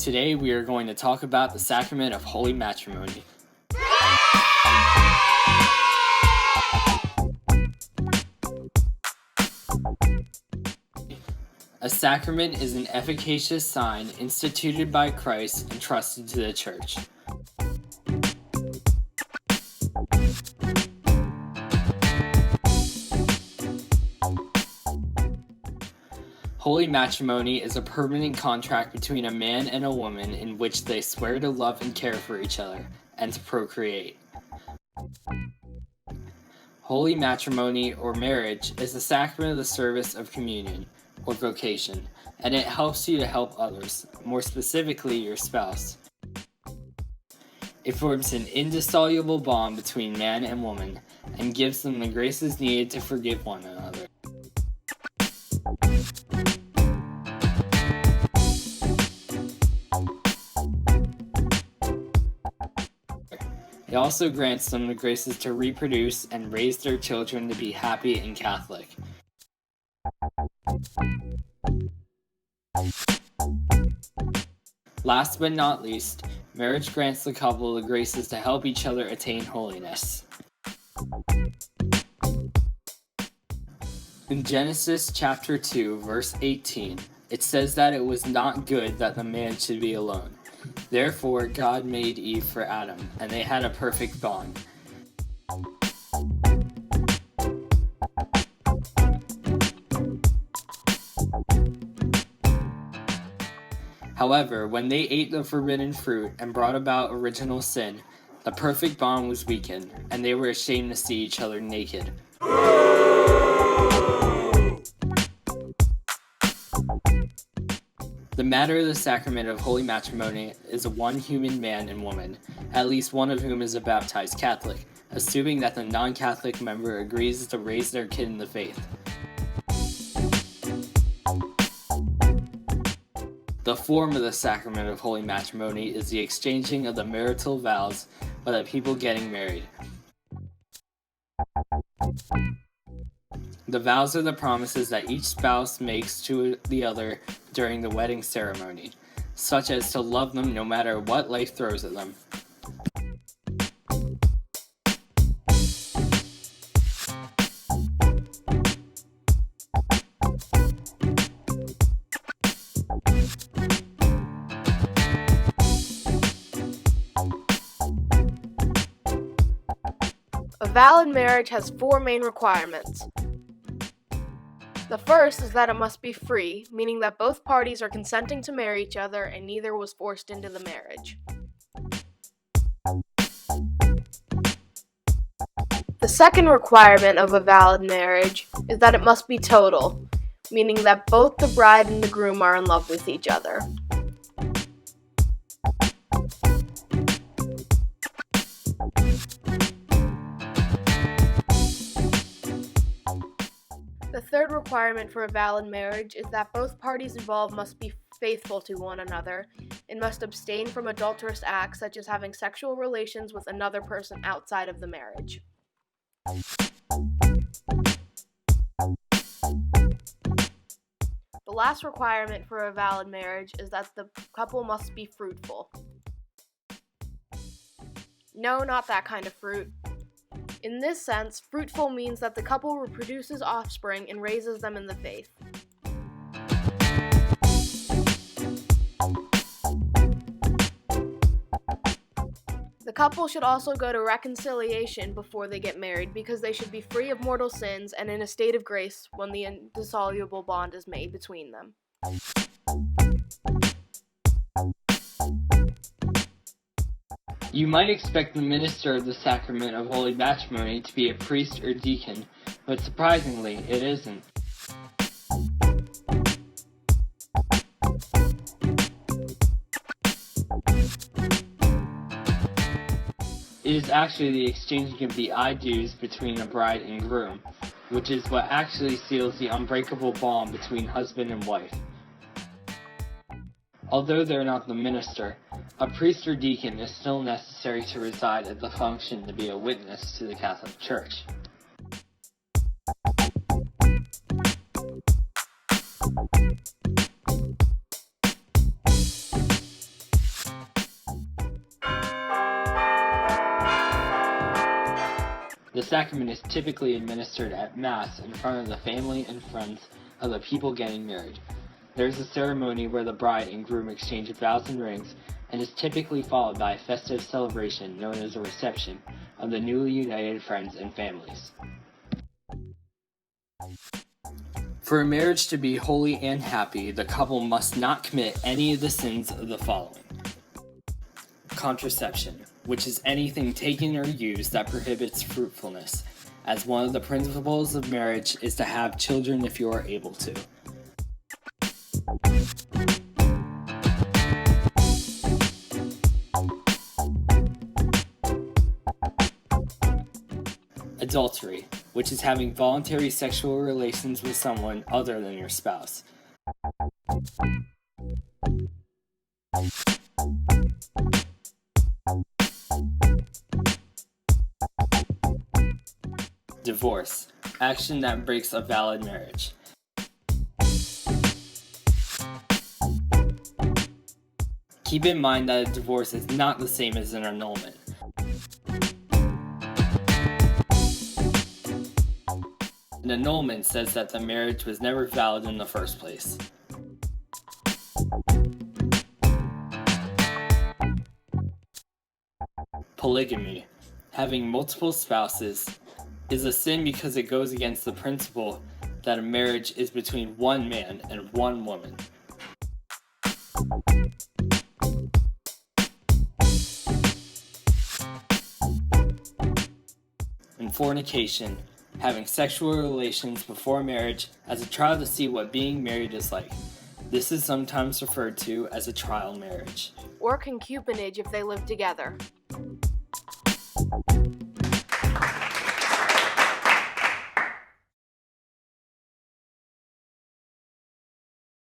Today we are going to talk about the sacrament of Holy Matrimony. A sacrament is an efficacious sign instituted by Christ and trusted to the Church. Holy matrimony is a permanent contract between a man and a woman in which they swear to love and care for each other and to procreate. Holy matrimony or marriage is the sacrament of the service of communion or vocation, and it helps you to help others, more specifically your spouse. It forms an indissoluble bond between man and woman and gives them the graces needed to forgive one another. It also grants them the graces to reproduce and raise their children to be happy and Catholic. Last but not least, marriage grants the couple the graces to help each other attain holiness. In Genesis chapter 2, verse 18, it says that it was not good that the man should be alone. Therefore, God made Eve for Adam, and they had a perfect bond. However, when they ate the forbidden fruit and brought about original sin, the perfect bond was weakened, and they were ashamed to see each other naked. The matter of the sacrament of holy matrimony is one human man and woman, at least one of whom is a baptized Catholic, assuming that the non-Catholic member agrees to raise their kid in the faith. The form of the sacrament of holy matrimony is the exchanging of the marital vows by the people getting married. The vows are the promises that each spouse makes to the other during the wedding ceremony, such as to love them no matter what life throws at them. A valid marriage has 4 main requirements. The first is that it must be free, meaning that both parties are consenting to marry each other and neither was forced into the marriage. The second requirement of a valid marriage is that it must be total, meaning that both the bride and the groom are in love with each other. The third requirement for a valid marriage is that both parties involved must be faithful to one another and must abstain from adulterous acts such as having sexual relations with another person outside of the marriage. The last requirement for a valid marriage is that the couple must be fruitful. No, not that kind of fruit. In this sense, fruitful means that the couple reproduces offspring and raises them in the faith. The couple should also go to reconciliation before they get married because they should be free of mortal sins and in a state of grace when the indissoluble bond is made between them. You might expect the minister of the sacrament of holy matrimony to be a priest or deacon, but surprisingly, it isn't. It is actually the exchanging of the I do's between a bride and groom, which is what actually seals the unbreakable bond between husband and wife. Although they're not the minister, a priest or deacon is still necessary to reside at the function to be a witness to the Catholic Church. The sacrament is typically administered at Mass in front of the family and friends of the people getting married. There is a ceremony where the bride and groom exchange vows and rings, and is typically followed by a festive celebration known as a reception of the newly united friends and families. For a marriage to be holy and happy, the couple must not commit any of the sins of the following. Contraception, which is anything taken or used that prohibits fruitfulness, as one of the principles of marriage is to have children if you are able to. Adultery, which is having voluntary sexual relations with someone other than your spouse. Divorce, action that breaks a valid marriage. Keep in mind that a divorce is not the same as an annulment. An annulment says that the marriage was never valid in the first place. Polygamy, having multiple spouses, is a sin because it goes against the principle that a marriage is between one man and one woman. And fornication, having sexual relations before marriage as a trial to see what being married is like. This is sometimes referred to as a trial marriage. Or concubinage if they live together.